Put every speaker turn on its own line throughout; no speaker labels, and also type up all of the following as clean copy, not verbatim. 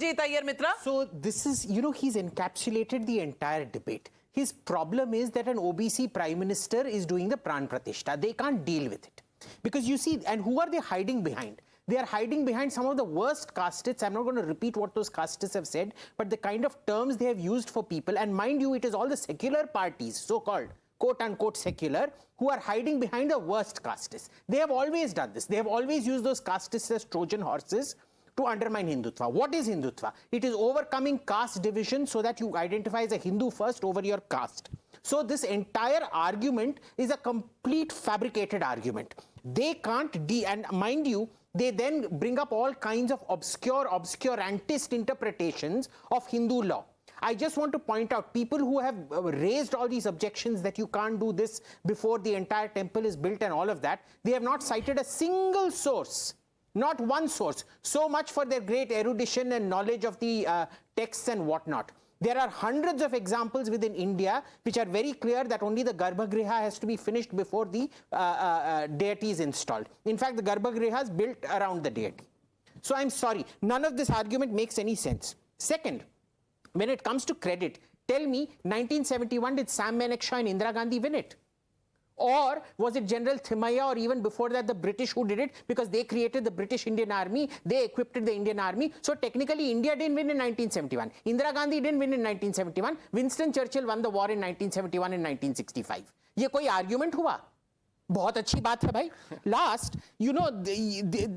Abhijit Iyer-Mitra.
So this is, he's encapsulated the entire debate. His problem is that an OBC Prime Minister is doing the Pran Pratishta. They can't deal with it. Because you see, and who are they hiding behind? They are hiding behind some of the worst castists. I'm not going to repeat what those castists have said, but the kind of terms they have used for people. And mind you, it is all the secular parties, so-called, quote-unquote secular, who are hiding behind the worst castists. They have always done this. They have always used those castists as Trojan horses to undermine Hindutva. What is Hindutva? It is overcoming caste division so that you identify as a Hindu first over your caste. So this entire argument is a complete fabricated argument. They can't, and mind you, they then bring up all kinds of obscurantist interpretations of Hindu law. I just want to point out, people who have raised all these objections that you can't do this before the entire temple is built and all of that, they have not cited a single source, not one source. So much for their great erudition and knowledge of the texts and whatnot. There are hundreds of examples within India which are very clear that only the Garbhagriha has to be finished before the deity is installed. In fact, the Garbhagriha is built around the deity. So I'm sorry, none of this argument makes any sense. Second, when it comes to credit, tell me, 1971, did Sam Manekshaw and Indira Gandhi win it? Or was it General Thimayya or even before that the British who did it, because they created the British Indian Army, they equipped the Indian Army. So technically India didn't win in 1971. Indira Gandhi didn't win in 1971. Winston Churchill won the war in 1971 and 1965. ये कोई argument हुआ? बहुत अच्छी बात है भाई. Last,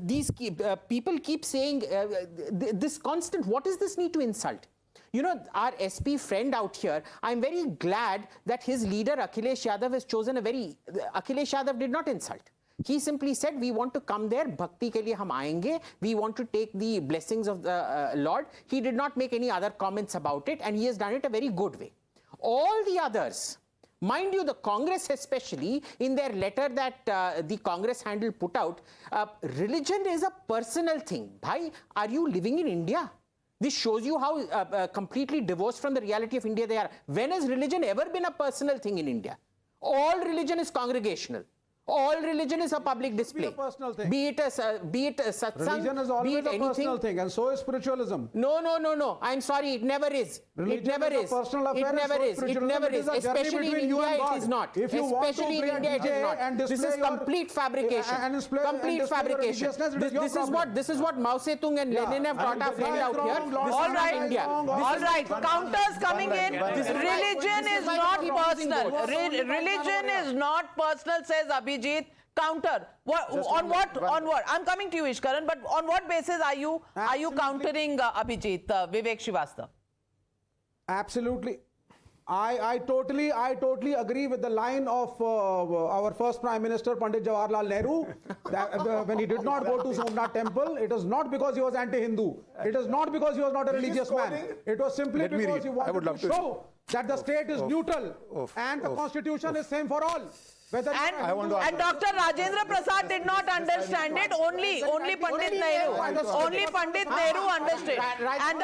these people keep saying this constant, what is this need to insult? Our SP friend out here, I'm very glad that his leader Akhilesh Yadav has chosen Akhilesh Yadav did not insult. He simply said, we want to come there, bhakti ke liye hum aayenge, we want to take the blessings of the Lord. He did not make any other comments about it, and he has done it a very good way. All the others, mind you, the Congress especially, in their letter that the Congress handle put out, religion is a personal thing. Bhai, are you living in India? This shows you how completely divorced from the reality of India they are. When has religion ever been a personal thing in India? All religion is congregational. All religion is a public display.
Be a personal thing.
Be it a satsang,
religion is always a personal thing, and so is spiritualism.
No. I'm sorry, it never is.
Religion
it never is.
A personal affair,
it never is. It never is. Especially in India, it is not.
If you
Especially in India, it is not. This is complete fabrication. Complete fabrication. This is what Mao Zedong and Lenin have taught our friend out here.
All right, India. All right, counters coming in. Religion is not personal. Religion is not personal, says Abhijit. Counter. On what? I'm coming to you, Ishkaran, but on what basis are you countering Abhijit, Vivek Srivastava?
Absolutely. I totally agree with the line of our first Prime Minister, Pandit Jawaharlal Nehru, that when he did not go to Somnath temple, it was not because he was anti-Hindu. It is not because he was not a religious man. It was simply because he wanted to show that the state is neutral and the constitution is same for all.
And Dr. Rajendra Prasad did not understand it. Only Pandit Nehru. Only Pandit Nehru understood. And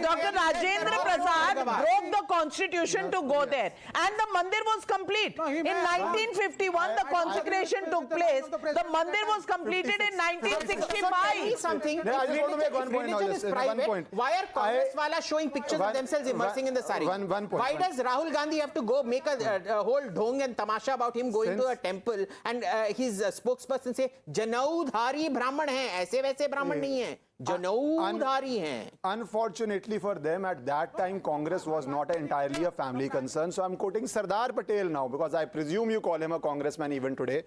Dr. Rajendra Prasad broke the constitution to go there. And the Mandir was complete. In 1951, the consecration took place. The Mandir was completed in 1965.
Something.
I just want to make one point now.
Religion is private.
One point.
Why are Congress wala showing pictures of themselves immersing in the sari?
One point.
Why does Rahul Gandhi have to go make a whole dhong and tamasha about him going to a temple and his spokesperson say Janaudhari Brahman hai, aise वैसे Brahman nahi hai, Janaudhari hai.
Unfortunately for them, at that time Congress was not entirely a family concern. So I'm quoting Sardar Patel now, because I presume you call him a congressman even today.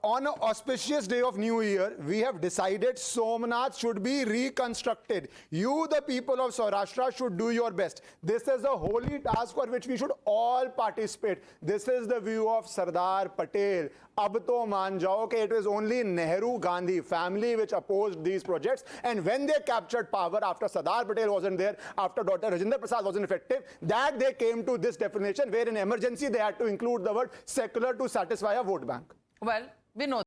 On an auspicious day of New Year, we have decided Somnath should be reconstructed. You, the people of Saurashtra, should do your best. This is a holy task for which we should all participate. This is the view of Sardar Patel. Ab to maan jao ke it was only Nehru Gandhi family which opposed these projects, and when they captured power after Sardar Patel wasn't there, after Dr. Rajendra Prasad wasn't effective, that they came to this definition where in emergency they had to include the word secular to satisfy a vote bank.
Well, we know.